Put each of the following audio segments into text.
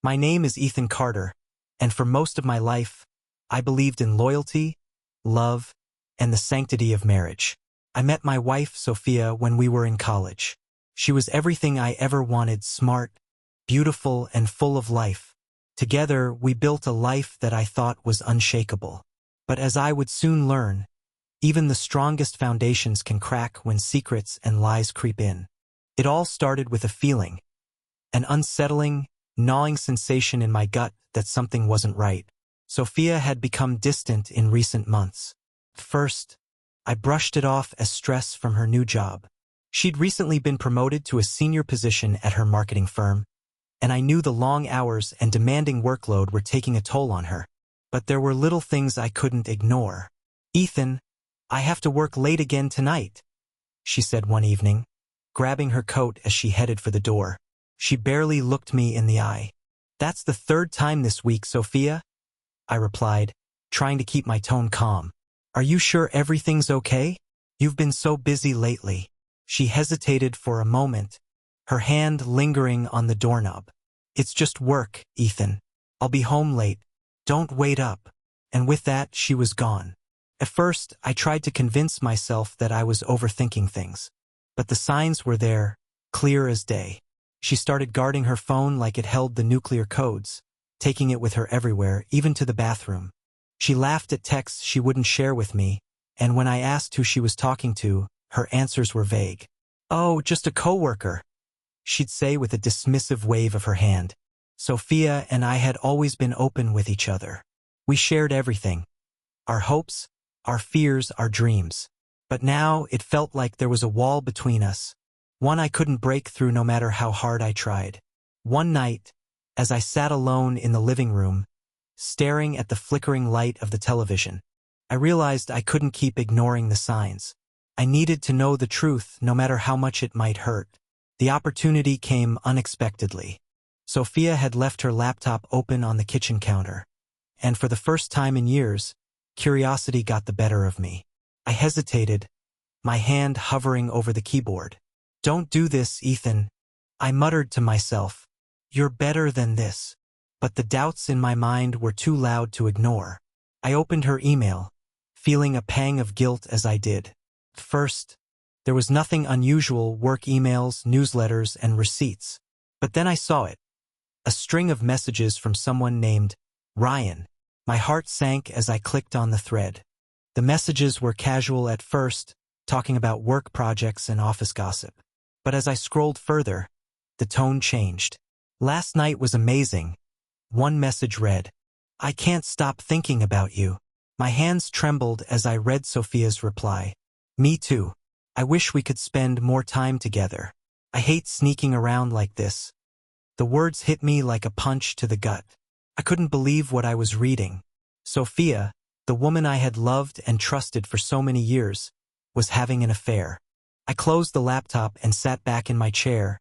My name is Ethan Carter, and for most of my life, I believed in loyalty, love, and the sanctity of marriage. I met my wife, Sophia, when we were in college. She was everything I ever wanted: smart, beautiful, and full of life. Together, we built a life that I thought was unshakable. But as I would soon learn, even the strongest foundations can crack when secrets and lies creep in. It all started with a feeling, an unsettling, gnawing sensation in my gut that something wasn't right. Sophia had become distant in recent months. First, I brushed it off as stress from her new job. She'd recently been promoted to a senior position at her marketing firm, and I knew the long hours and demanding workload were taking a toll on her. But there were little things I couldn't ignore. "Ethan, I have to work late again tonight," she said one evening, grabbing her coat as she headed for the door. She barely looked me in the eye. "That's the third time this week, Sophia," I replied, trying to keep my tone calm. "Are you sure everything's okay? You've been so busy lately." She hesitated for a moment, her hand lingering on the doorknob. "It's just work, Ethan. I'll be home late. Don't wait up." And with that, she was gone. At first, I tried to convince myself that I was overthinking things. But the signs were there, clear as day. She started guarding her phone like it held the nuclear codes, taking it with her everywhere, even to the bathroom. She laughed at texts she wouldn't share with me, and when I asked who she was talking to, her answers were vague. "Oh, just a coworker," she'd say with a dismissive wave of her hand. Sophia and I had always been open with each other. We shared everything: our hopes, our fears, our dreams. But now it felt like there was a wall between us, one I couldn't break through no matter how hard I tried. One night, as I sat alone in the living room, staring at the flickering light of the television, I realized I couldn't keep ignoring the signs. I needed to know the truth, no matter how much it might hurt. The opportunity came unexpectedly. Sophia had left her laptop open on the kitchen counter, and for the first time in years, curiosity got the better of me. I hesitated, my hand hovering over the keyboard. "Don't do this, Ethan," I muttered to myself. "You're better than this." But the doubts in my mind were too loud to ignore. I opened her email, feeling a pang of guilt as I did. First, there was nothing unusual: work emails, newsletters, and receipts. But then I saw it. A string of messages from someone named Ryan. My heart sank as I clicked on the thread. The messages were casual at first, talking about work projects and office gossip. But as I scrolled further, the tone changed. "Last night was amazing," one message read. "I can't stop thinking about you." My hands trembled as I read Sophia's reply. "Me too. I wish we could spend more time together. I hate sneaking around like this." The words hit me like a punch to the gut. I couldn't believe what I was reading. Sophia, the woman I had loved and trusted for so many years, was having an affair. I closed the laptop and sat back in my chair,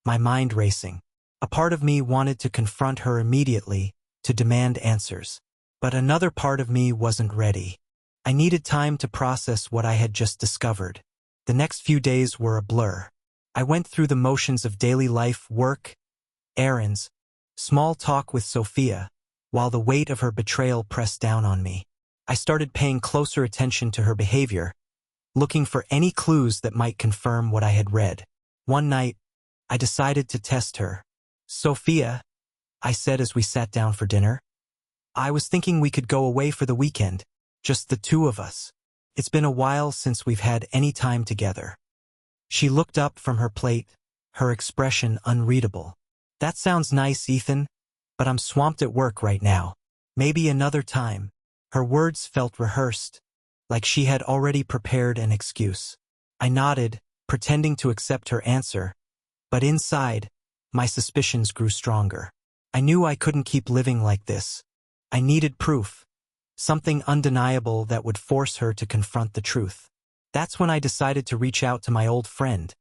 my mind racing. A part of me wanted to confront her immediately, to demand answers. But another part of me wasn't ready. I needed time to process what I had just discovered. The next few days were a blur. I went through the motions of daily life: work, errands, small talk with Sophia, while the weight of her betrayal pressed down on me. I started paying closer attention to her behavior, looking for any clues that might confirm what I had read. One night, I decided to test her. "Sophia," I said as we sat down for dinner, "I was thinking we could go away for the weekend, just the two of us. It's been a while since we've had any time together." She looked up from her plate, her expression unreadable. "That sounds nice, Ethan, but I'm swamped at work right now. Maybe another time." Her words felt rehearsed, like she had already prepared an excuse. I nodded, pretending to accept her answer, but inside, my suspicions grew stronger. I knew I couldn't keep living like this. I needed proof, something undeniable that would force her to confront the truth. That's when I decided to reach out to my old friend,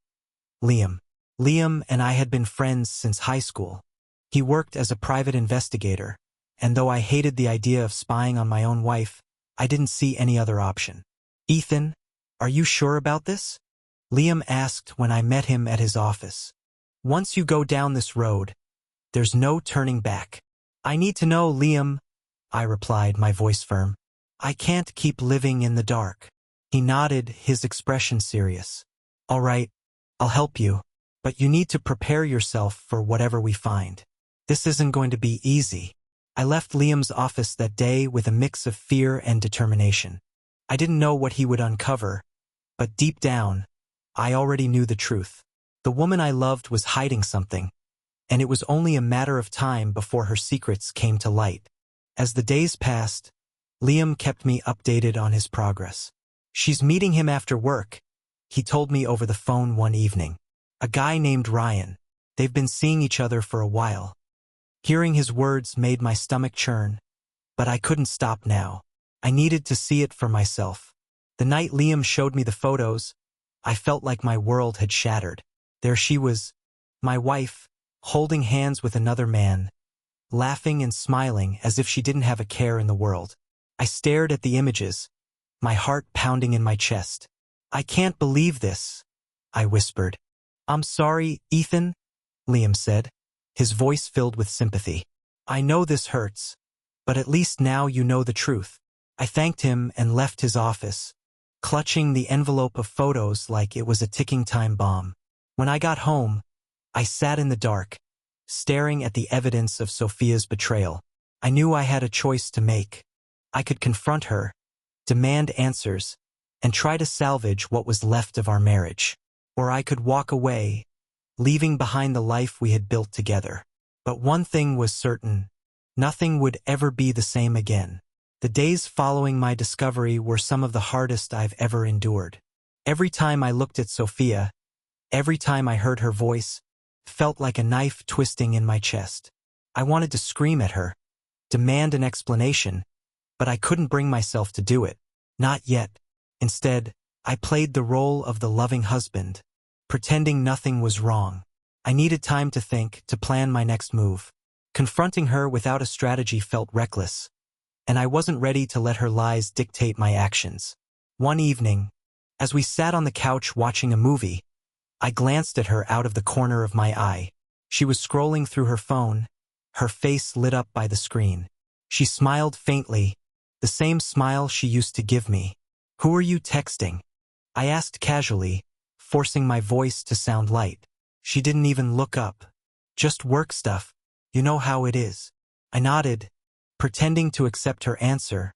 Liam. Liam and I had been friends since high school. He worked as a private investigator, and though I hated the idea of spying on my own wife, I didn't see any other option. "Ethan, are you sure about this?" Liam asked when I met him at his office. "Once you go down this road, There's no turning back. I need to know, Liam, I replied, my voice firm. I can't keep living in the dark. He nodded, his expression serious. All right, I'll help you, but you need to prepare yourself for whatever we find. This isn't going to be easy. I left Liam's office that day with a mix of fear and determination. I didn't know what he would uncover, but deep down, I already knew the truth. The woman I loved was hiding something, and it was only a matter of time before her secrets came to light. As the days passed, Liam kept me updated on his progress. She's meeting him after work, he told me over the phone one evening. A guy named Ryan. They've been seeing each other for a while. Hearing his words made my stomach churn, but I couldn't stop now. I needed to see it for myself. The night Liam showed me the photos, I felt like my world had shattered. There she was, my wife, holding hands with another man, laughing and smiling as if she didn't have a care in the world. I stared at the images, my heart pounding in my chest. I can't believe this, I whispered. I'm sorry, Ethan, Liam said, his voice filled with sympathy. I know this hurts, but at least now you know the truth. I thanked him and left his office, clutching the envelope of photos like it was a ticking time bomb. When I got home, I sat in the dark, staring at the evidence of Sophia's betrayal. I knew I had a choice to make. I could confront her, demand answers, and try to salvage what was left of our marriage. Or I could walk away, leaving behind the life we had built together. But one thing was certain, nothing would ever be the same again. The days following my discovery were some of the hardest I've ever endured. Every time I looked at Sophia, every time I heard her voice, felt like a knife twisting in my chest. I wanted to scream at her, demand an explanation, but I couldn't bring myself to do it. Not yet. Instead, I played the role of the loving husband, pretending nothing was wrong. I needed time to think, to plan my next move. Confronting her without a strategy felt reckless, and I wasn't ready to let her lies dictate my actions. One evening, as we sat on the couch watching a movie, I glanced at her out of the corner of my eye. She was scrolling through her phone, her face lit up by the screen. She smiled faintly, the same smile she used to give me. Who are you texting? I asked casually, forcing my voice to sound light. She didn't even look up. Just work stuff. You know how it is. I nodded, pretending to accept her answer,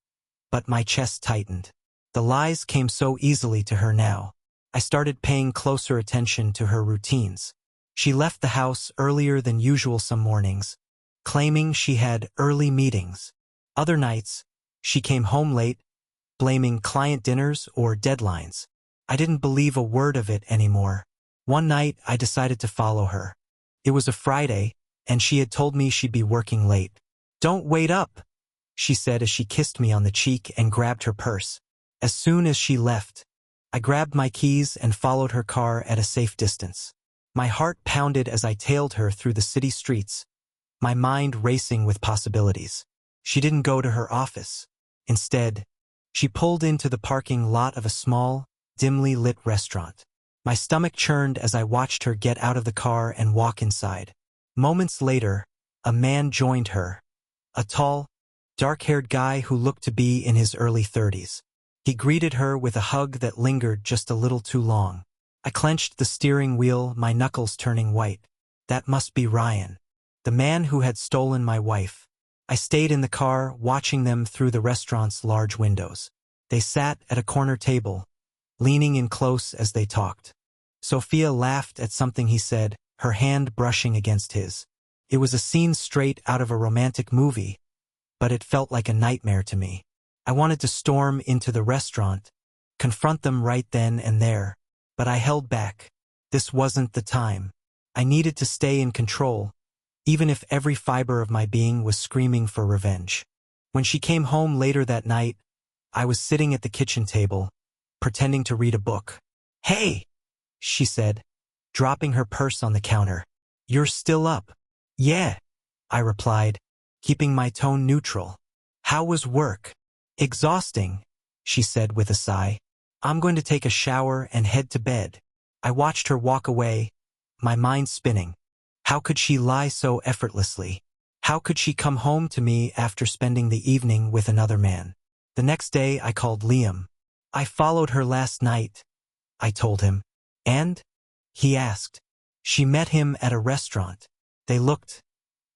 but my chest tightened. The lies came so easily to her now. I started paying closer attention to her routines. She left the house earlier than usual some mornings, claiming she had early meetings. Other nights, she came home late, blaming client dinners or deadlines. I didn't believe a word of it anymore. One night, I decided to follow her. It was a Friday, and she had told me she'd be working late. Don't wait up, she said as she kissed me on the cheek and grabbed her purse. As soon as she left, I grabbed my keys and followed her car at a safe distance. My heart pounded as I tailed her through the city streets, my mind racing with possibilities. She didn't go to her office. Instead, she pulled into the parking lot of a small, dimly lit restaurant. My stomach churned as I watched her get out of the car and walk inside. Moments later, a man joined her. A tall, dark-haired guy who looked to be in his early 30s. He greeted her with a hug that lingered just a little too long. I clenched the steering wheel, my knuckles turning white. That must be Ryan, the man who had stolen my wife. I stayed in the car, watching them through the restaurant's large windows. They sat at a corner table, leaning in close as they talked. Sophia laughed at something he said, her hand brushing against his. It was a scene straight out of a romantic movie, but it felt like a nightmare to me. I wanted to storm into the restaurant, confront them right then and there, but I held back. This wasn't the time. I needed to stay in control, even if every fiber of my being was screaming for revenge. When she came home later that night, I was sitting at the kitchen table, pretending to read a book. Hey, she said, dropping her purse on the counter. You're still up? Yeah, I replied, keeping my tone neutral. How was work? Exhausting, she said with a sigh. I'm going to take a shower and head to bed. I watched her walk away, my mind spinning. How could she lie so effortlessly? How could she come home to me after spending the evening with another man? The next day I called Liam. I followed her last night, I told him. And? He asked. She met him at a restaurant. They looked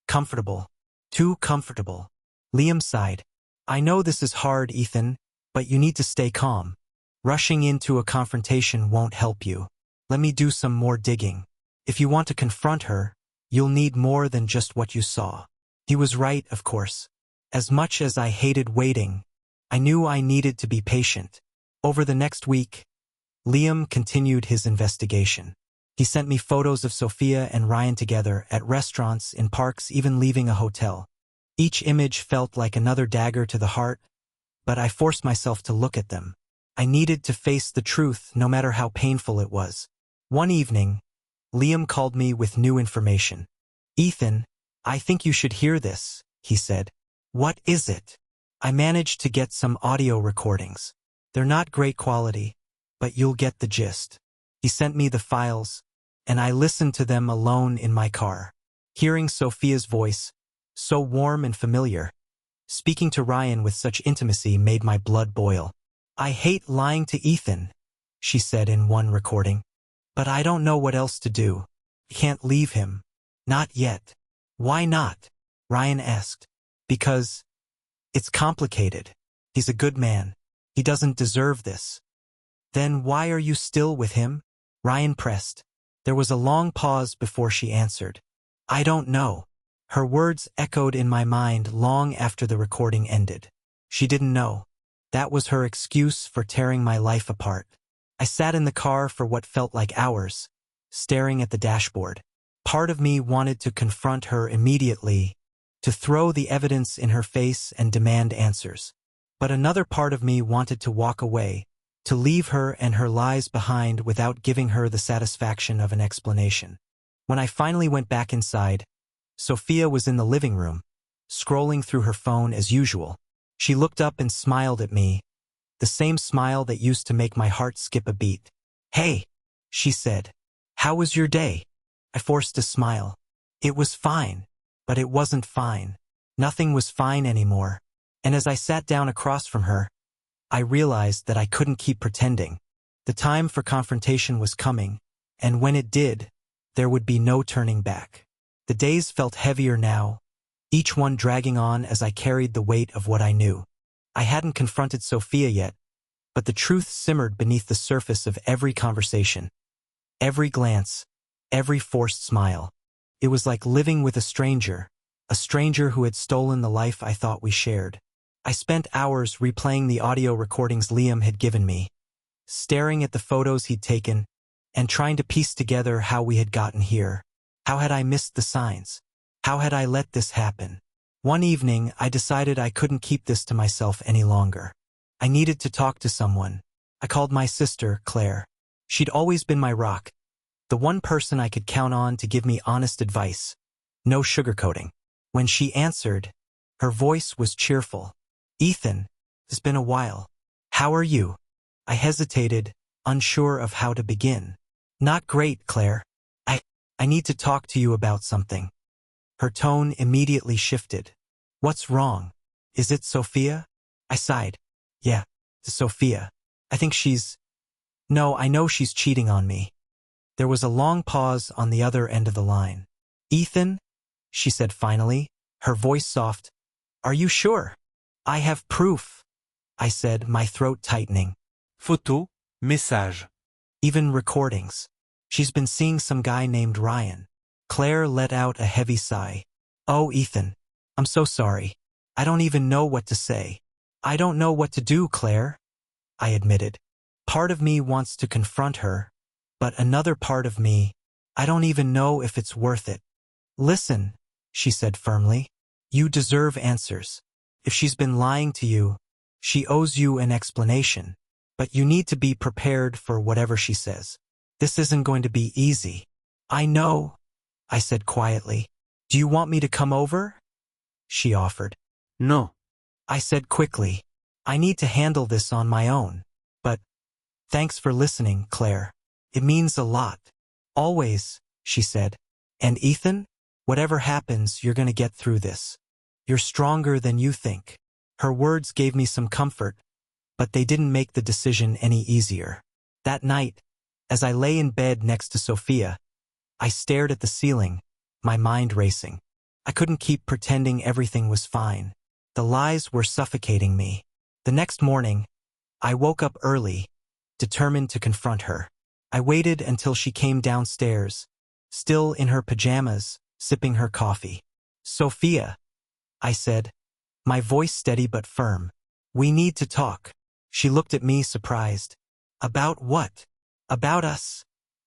comfortable. Too comfortable. Liam sighed. I know this is hard, Ethan, but you need to stay calm. Rushing into a confrontation won't help you. Let me do some more digging. If you want to confront her, you'll need more than just what you saw. He was right, of course. As much as I hated waiting, I knew I needed to be patient. Over the next week, Liam continued his investigation. He sent me photos of Sophia and Ryan together at restaurants, in parks, even leaving a hotel. Each image felt like another dagger to the heart, but I forced myself to look at them. I needed to face the truth, no matter how painful it was. One evening, Liam called me with new information. Ethan, I think you should hear this, he said. What is it? I managed to get some audio recordings. They're not great quality, but you'll get the gist. He sent me the files, and I listened to them alone in my car. Hearing Sophia's voice, so warm and familiar, speaking to Ryan with such intimacy made my blood boil. I hate lying to Ethan, she said in one recording. But I don't know what else to do. I can't leave him. Not yet. Why not? Ryan asked. Because it's complicated. He's a good man. He doesn't deserve this. Then why are you still with him? Ryan pressed. There was a long pause before she answered. I don't know. Her words echoed in my mind long after the recording ended. She didn't know. That was her excuse for tearing my life apart. I sat in the car for what felt like hours, staring at the dashboard. Part of me wanted to confront her immediately, to throw the evidence in her face and demand answers. But another part of me wanted to walk away, to leave her and her lies behind without giving her the satisfaction of an explanation. When I finally went back inside, Sophia was in the living room, scrolling through her phone as usual. She looked up and smiled at me, the same smile that used to make my heart skip a beat. Hey, she said. How was your day? I forced a smile. It was fine, but it wasn't fine. Nothing was fine anymore. And as I sat down across from her, I realized that I couldn't keep pretending. The time for confrontation was coming, and when it did, there would be no turning back. The days felt heavier now, each one dragging on as I carried the weight of what I knew. I hadn't confronted Sophia yet, but the truth simmered beneath the surface of every conversation. Every glance, every forced smile. It was like living with a stranger who had stolen the life I thought we shared. I spent hours replaying the audio recordings Liam had given me, staring at the photos he'd taken, and trying to piece together how we had gotten here. How had I missed the signs? How had I let this happen? One evening, I decided I couldn't keep this to myself any longer. I needed to talk to someone. I called my sister, Claire. She'd always been my rock, the one person I could count on to give me honest advice. No sugarcoating. When she answered, her voice was cheerful. Ethan, it's been a while. How are you? I hesitated, unsure of how to begin. Not great, Claire. I need to talk to you about something. Her tone immediately shifted. What's wrong? Is it Sophia? I sighed. Yeah, it's Sophia. I think No, I know she's cheating on me. There was a long pause on the other end of the line. Ethan? She said finally, her voice soft. Are you sure? I have proof, I said, my throat tightening. Photo, message. Even recordings. She's been seeing some guy named Ryan. Claire let out a heavy sigh. Oh, Ethan. I'm so sorry. I don't even know what to say. I don't know what to do, Claire, I admitted. Part of me wants to confront her, but another part of me, I don't even know if it's worth it. Listen, she said firmly. You deserve answers. If she's been lying to you, she owes you an explanation. But you need to be prepared for whatever she says. This isn't going to be easy. I know, I said quietly. Do you want me to come over? She offered. No. I said quickly. I need to handle this on my own. But thanks for listening, Claire. It means a lot. Always, she said. And Ethan? Whatever happens, you're gonna get through this. You're stronger than you think. Her words gave me some comfort, but they didn't make the decision any easier. That night, as I lay in bed next to Sophia, I stared at the ceiling, my mind racing. I couldn't keep pretending everything was fine. The lies were suffocating me. The next morning, I woke up early, determined to confront her. I waited until she came downstairs, still in her pajamas, sipping her coffee. "Sophia," I said, my voice steady but firm. "We need to talk." She looked at me surprised. "About what?" "About us,"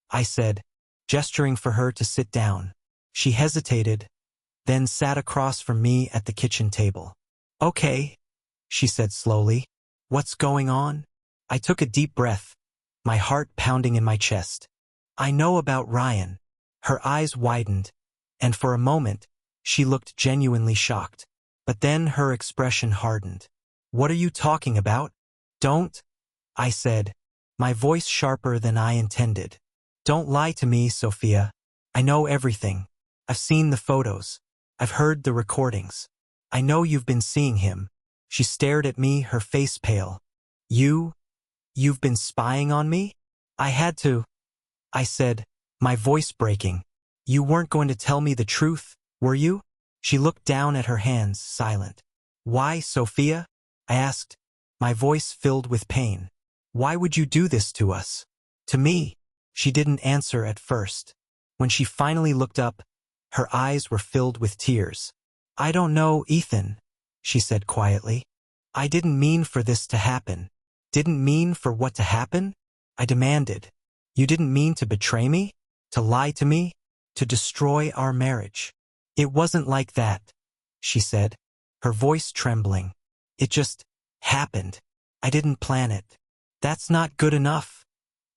I said, gesturing for her to sit down. She hesitated, then sat across from me at the kitchen table. "Okay," she said slowly. "What's going on?" I took a deep breath, my heart pounding in my chest. "I know about Ryan." Her eyes widened, and for a moment, she looked genuinely shocked. But then her expression hardened. "What are you talking about?" "Don't," I said, my voice sharper than I intended. "Don't lie to me, Sophia. I know everything. I've seen the photos. I've heard the recordings. I know you've been seeing him." She stared at me, her face pale. You've been spying on me?" "I had to," I said, my voice breaking. "You weren't going to tell me the truth, were you?" She looked down at her hands, silent. "Why, Sophia?" I asked, my voice filled with pain. "Why would you do this to us?" "To me?" She didn't answer at first. When she finally looked up, her eyes were filled with tears. "I don't know, Ethan," she said quietly. "I didn't mean for this to happen." "Didn't mean for what to happen?" I demanded. "You didn't mean to betray me? To lie to me? To destroy our marriage?" "It wasn't like that," she said, her voice trembling. "It just happened. I didn't plan it." "That's not good enough,"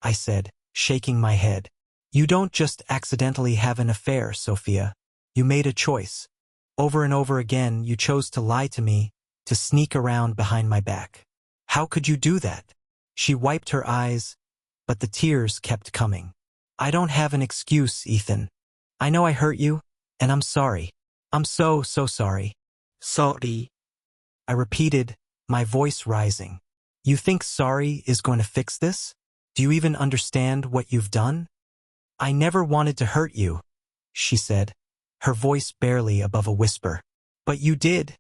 I said, shaking my head. "You don't just accidentally have an affair, Sophia. You made a choice. Over and over again, you chose to lie to me, to sneak around behind my back. How could you do that?" She wiped her eyes, but the tears kept coming. "I don't have an excuse, Ethan. I know I hurt you, and I'm sorry. I'm so sorry." "Sorry," I repeated, my voice rising. "You think sorry is going to fix this? Do you even understand what you've done?" "I never wanted to hurt you," she said, her voice barely above a whisper. "But you did,"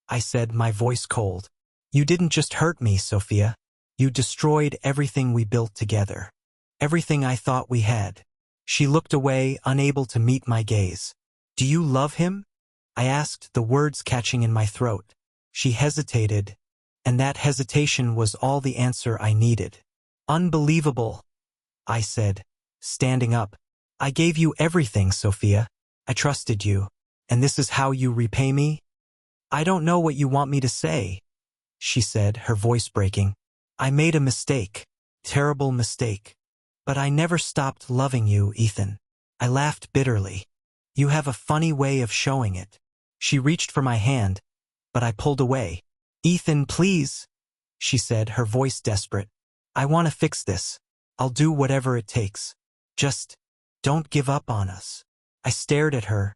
I said, my voice cold. "You didn't just hurt me, Sophia. You destroyed everything we built together. Everything I thought we had." She looked away, unable to meet my gaze. "Do you love him?" I asked, the words catching in my throat. She hesitated, and that hesitation was all the answer I needed. "Unbelievable," I said, standing up. "I gave you everything, Sophia. I trusted you, and this is how you repay me?" "I don't know what you want me to say," she said, her voice breaking. "I made a mistake. Terrible mistake. But I never stopped loving you, Ethan." I laughed bitterly. "You have a funny way of showing it." She reached for my hand, but I pulled away. "Ethan, please," she said, her voice desperate. "I want to fix this. I'll do whatever it takes. Just don't give up on us." I stared at her,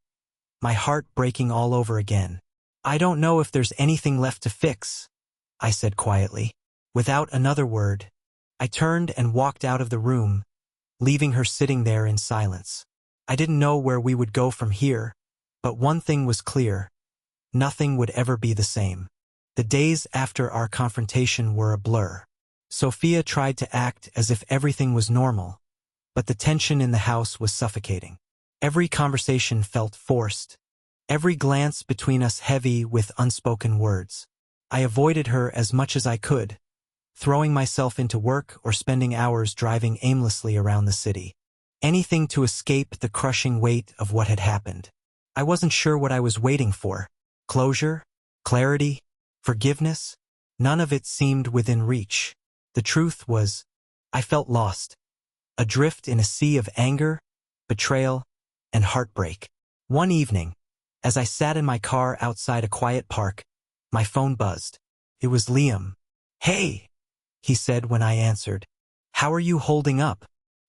my heart breaking all over again. "I don't know if there's anything left to fix," I said quietly. Without another word, I turned and walked out of the room, leaving her sitting there in silence. I didn't know where we would go from here, but one thing was clear. Nothing would ever be the same. The days after our confrontation were a blur. Sophia tried to act as if everything was normal, but the tension in the house was suffocating. Every conversation felt forced, every glance between us heavy with unspoken words. I avoided her as much as I could, throwing myself into work or spending hours driving aimlessly around the city. Anything to escape the crushing weight of what had happened. I wasn't sure what I was waiting for. Closure? Clarity? Forgiveness? None of it seemed within reach. The truth was, I felt lost, adrift in a sea of anger, betrayal, and heartbreak. One evening, as I sat in my car outside a quiet park, my phone buzzed. It was Liam. "Hey," he said when I answered. "How are you holding up?"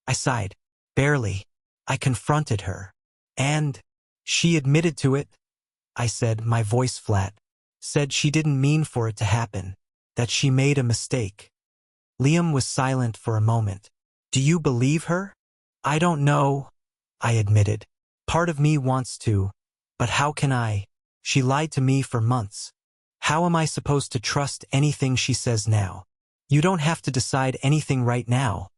I sighed. "Barely." I confronted her. And she admitted to it, I said, my voice flat. Said she didn't mean for it to happen, that she made a mistake. Liam was silent for a moment. Do you believe her? I don't know, I admitted. Part of me wants to, but how can I? She lied to me for months. How am I supposed to trust anything she says now? You don't have to decide anything right now,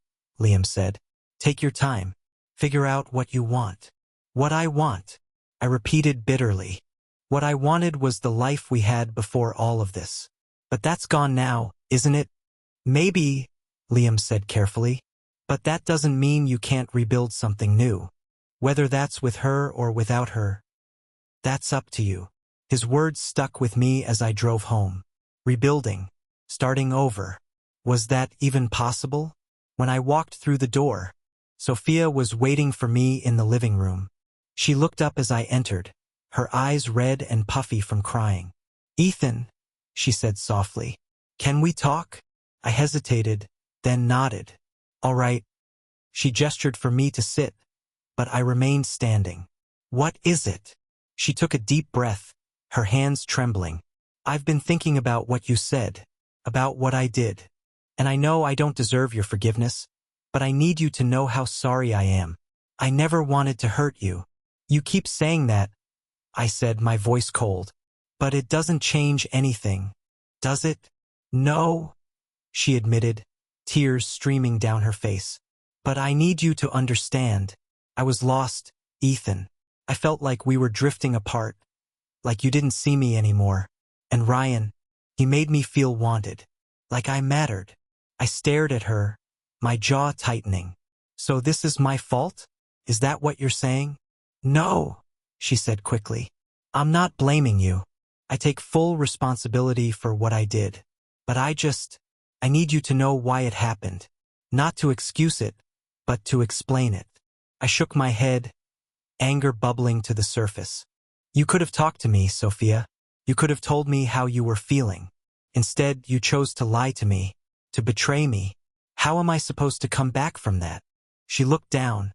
Liam said. Take your time. Figure out what you want. What I want, I repeated bitterly. What I wanted was the life we had before all of this. But that's gone now, isn't it? Maybe, Liam said carefully. But that doesn't mean you can't rebuild something new. Whether that's with her or without her, that's up to you. His words stuck with me as I drove home. Rebuilding. Starting over. Was that even possible? When I walked through the door, Sophia was waiting for me in the living room. She looked up as I entered, her eyes red and puffy from crying. Ethan, she said softly, can we talk? I hesitated, then nodded. All right. She gestured for me to sit, but I remained standing. What is it? She took a deep breath, her hands trembling. I've been thinking about what you said, about what I did. And I know I don't deserve your forgiveness, but I need you to know how sorry I am. I never wanted to hurt you. You keep saying that, I said, my voice cold. But it doesn't change anything, does it? No, she admitted, tears streaming down her face. But I need you to understand. I was lost, Ethan. I felt like we were drifting apart, like you didn't see me anymore. And Ryan, he made me feel wanted, like I mattered. I stared at her, my jaw tightening. So this is my fault? Is that what you're saying? No, she said quickly. I'm not blaming you. I take full responsibility for what I did. But I need you to know why it happened. Not to excuse it, but to explain it. I shook my head, anger bubbling to the surface. You could have talked to me, Sophia. You could have told me how you were feeling. Instead, you chose to lie to me, to betray me. How am I supposed to come back from that? She looked down,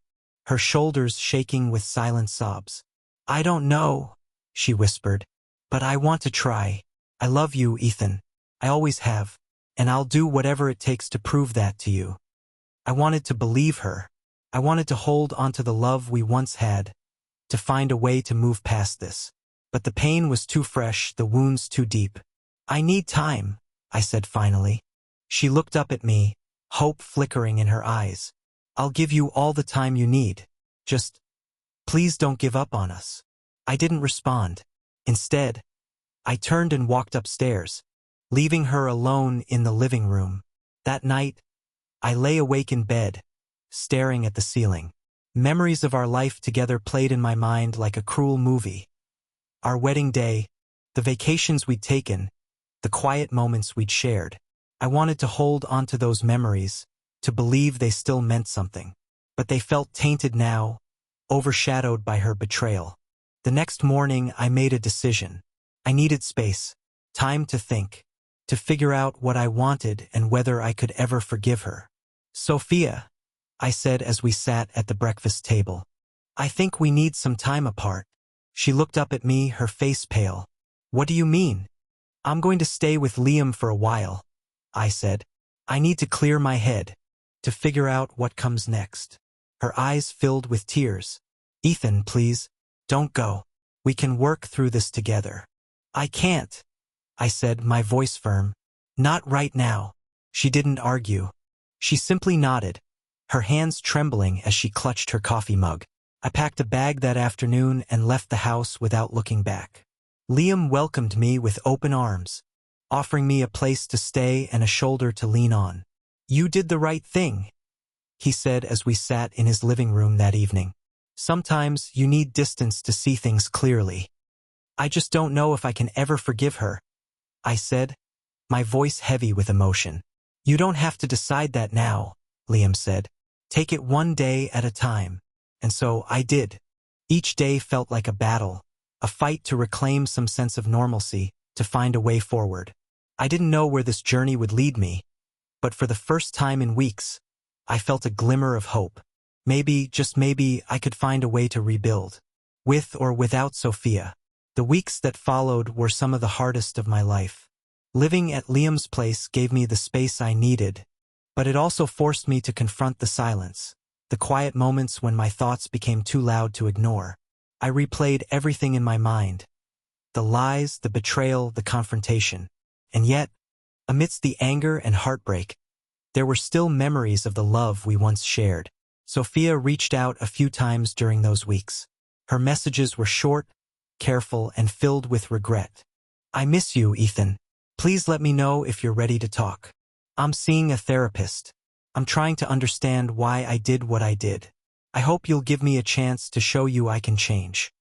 her shoulders shaking with silent sobs. I don't know, she whispered, but I want to try. I love you, Ethan. I always have, and I'll do whatever it takes to prove that to you. I wanted to believe her. I wanted to hold onto the love we once had, to find a way to move past this. But the pain was too fresh, the wounds too deep. I need time, I said finally. She looked up at me, hope flickering in her eyes. I'll give you all the time you need. Just, please don't give up on us. I didn't respond. Instead, I turned and walked upstairs, leaving her alone in the living room. That night, I lay awake in bed, staring at the ceiling. Memories of our life together played in my mind like a cruel movie. Our wedding day, the vacations we'd taken, the quiet moments we'd shared. I wanted to hold onto those memories, to believe they still meant something. But they felt tainted now, overshadowed by her betrayal. The next morning, I made a decision. I needed space, time to think, to figure out what I wanted and whether I could ever forgive her. Sophia, I said as we sat at the breakfast table, I think we need some time apart. She looked up at me, her face pale. What do you mean? I'm going to stay with Liam for a while, I said. I need to clear my head, to figure out what comes next. Her eyes filled with tears. Ethan, please, don't go. We can work through this together. I can't, I said, my voice firm. Not right now. She didn't argue. She simply nodded, her hands trembling as she clutched her coffee mug. I packed a bag that afternoon and left the house without looking back. Liam welcomed me with open arms, offering me a place to stay and a shoulder to lean on. You did the right thing, he said as we sat in his living room that evening. Sometimes you need distance to see things clearly. I just don't know if I can ever forgive her, I said, my voice heavy with emotion. You don't have to decide that now, Liam said. Take it one day at a time. And so I did. Each day felt like a battle, a fight to reclaim some sense of normalcy, to find a way forward. I didn't know where this journey would lead me, but for the first time in weeks, I felt a glimmer of hope. Maybe, just maybe, I could find a way to rebuild. with or without Sophia. The weeks that followed were some of the hardest of my life. Living at Liam's place gave me the space I needed, but it also forced me to confront the silence, the quiet moments when my thoughts became too loud to ignore. I replayed everything in my mind, the lies, the betrayal, the confrontation. And yet, amidst the anger and heartbreak, there were still memories of the love we once shared. Sophia reached out a few times during those weeks. Her messages were short, careful, and filled with regret. "I miss you, Ethan. Please let me know if you're ready to talk. I'm seeing a therapist. I'm trying to understand why I did what I did. I hope you'll give me a chance to show you I can change.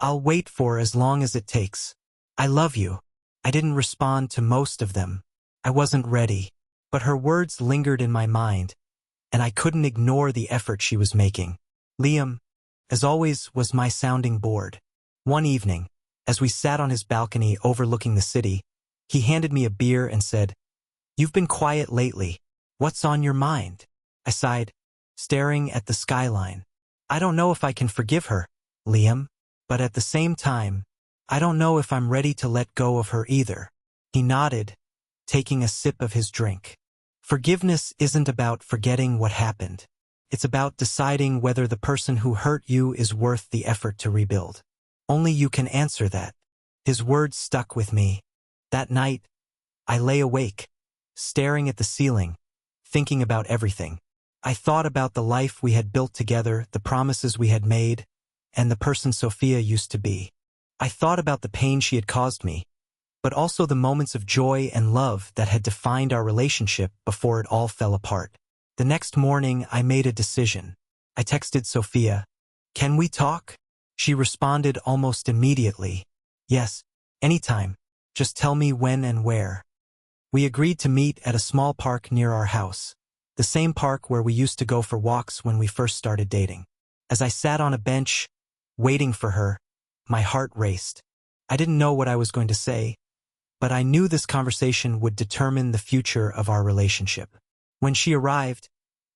I'll wait for as long as it takes. I love you." I didn't respond to most of them. I wasn't ready, but her words lingered in my mind, and I couldn't ignore the effort she was making. Liam, as always, was my sounding board. One evening, as we sat on his balcony overlooking the city, he handed me a beer and said, "You've been quiet lately. What's on your mind?" I sighed, staring at the skyline. "I don't know if I can forgive her, Liam, but at the same time, I don't know if I'm ready to let go of her either." He nodded, taking a sip of his drink. "Forgiveness isn't about forgetting what happened. It's about deciding whether the person who hurt you is worth the effort to rebuild. Only you can answer that." His words stuck with me. That night, I lay awake, staring at the ceiling, thinking about everything. I thought about the life we had built together, the promises we had made, and the person Sophia used to be. I thought about the pain she had caused me, but also the moments of joy and love that had defined our relationship before it all fell apart. The next morning, I made a decision. I texted Sophia, "Can we talk?" She responded almost immediately, "Yes, anytime. Just tell me when and where." We agreed to meet at a small park near our house, the same park where we used to go for walks when we first started dating. As I sat on a bench, waiting for her, my heart raced. I didn't know what I was going to say, but I knew this conversation would determine the future of our relationship. When she arrived,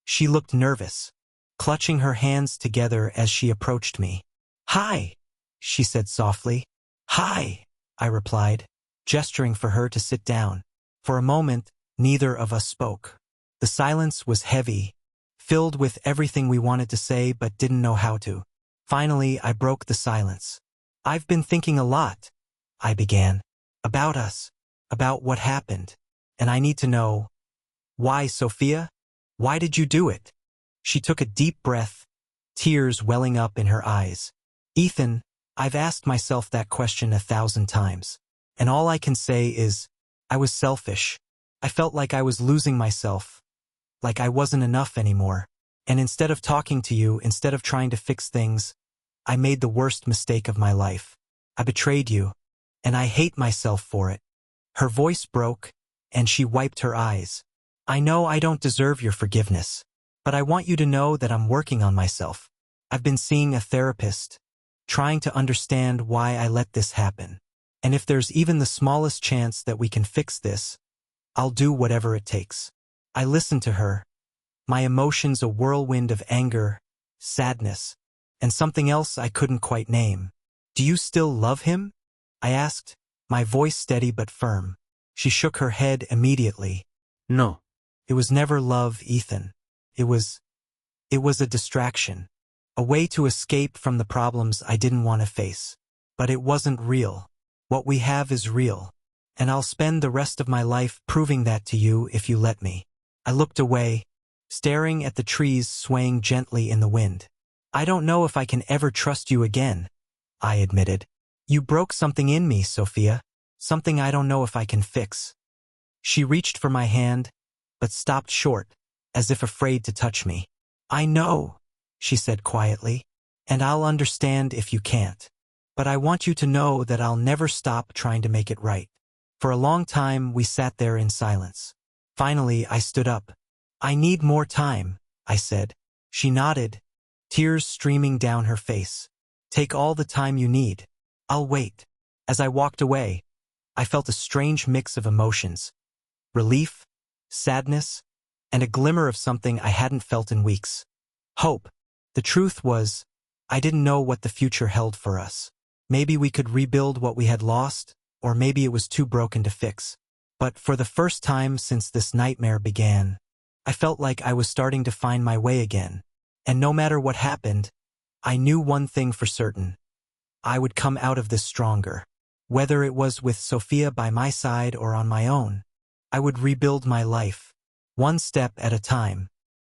she looked nervous, clutching her hands together as she approached me. "Hi," she said softly. "Hi," I replied, gesturing for her to sit down. For a moment, neither of us spoke. The silence was heavy, filled with everything we wanted to say but didn't know how to. Finally, I broke the silence. "I've been thinking a lot," I began, "about us, about what happened, and I need to know, why, Sophia? Why did you do it?" She took a deep breath, tears welling up in her eyes. "Ethan, I've asked myself that question 1,000 times, and all I can say is, I was selfish. I felt like I was losing myself, like I wasn't enough anymore. And instead of talking to you, instead of trying to fix things, I made the worst mistake of my life. I betrayed you, and I hate myself for it." Her voice broke, and she wiped her eyes. "I know I don't deserve your forgiveness, but I want you to know that I'm working on myself. I've been seeing a therapist, trying to understand why I let this happen. And if there's even the smallest chance that we can fix this, I'll do whatever it takes." I listened to her, my emotions a whirlwind of anger, sadness, and something else I couldn't quite name. "Do you still love him?" I asked, my voice steady but firm. She shook her head immediately. No. "It was never love, Ethan. It was a distraction, a way to escape from the problems I didn't want to face. But it wasn't real. What we have is real, and I'll spend the rest of my life proving that to you if you let me." I looked away, staring at the trees swaying gently in the wind. "I don't know if I can ever trust you again," I admitted. "You broke something in me, Sophia, something I don't know if I can fix." She reached for my hand, but stopped short, as if afraid to touch me. "I know," she said quietly, "and I'll understand if you can't. But I want you to know that I'll never stop trying to make it right." For a long time, we sat there in silence. Finally, I stood up. "I need more time," I said. She nodded, tears streaming down her face. "Take all the time you need. I'll wait." As I walked away, I felt a strange mix of emotions: relief, sadness, and a glimmer of something I hadn't felt in weeks: hope. The truth was, I didn't know what the future held for us. Maybe we could rebuild what we had lost, or maybe it was too broken to fix. But for the first time since this nightmare began, I felt like I was starting to find my way again. And no matter what happened, I knew one thing for certain. I would come out of this stronger. Whether it was with Sophia by my side or on my own, I would rebuild my life, one step at a time.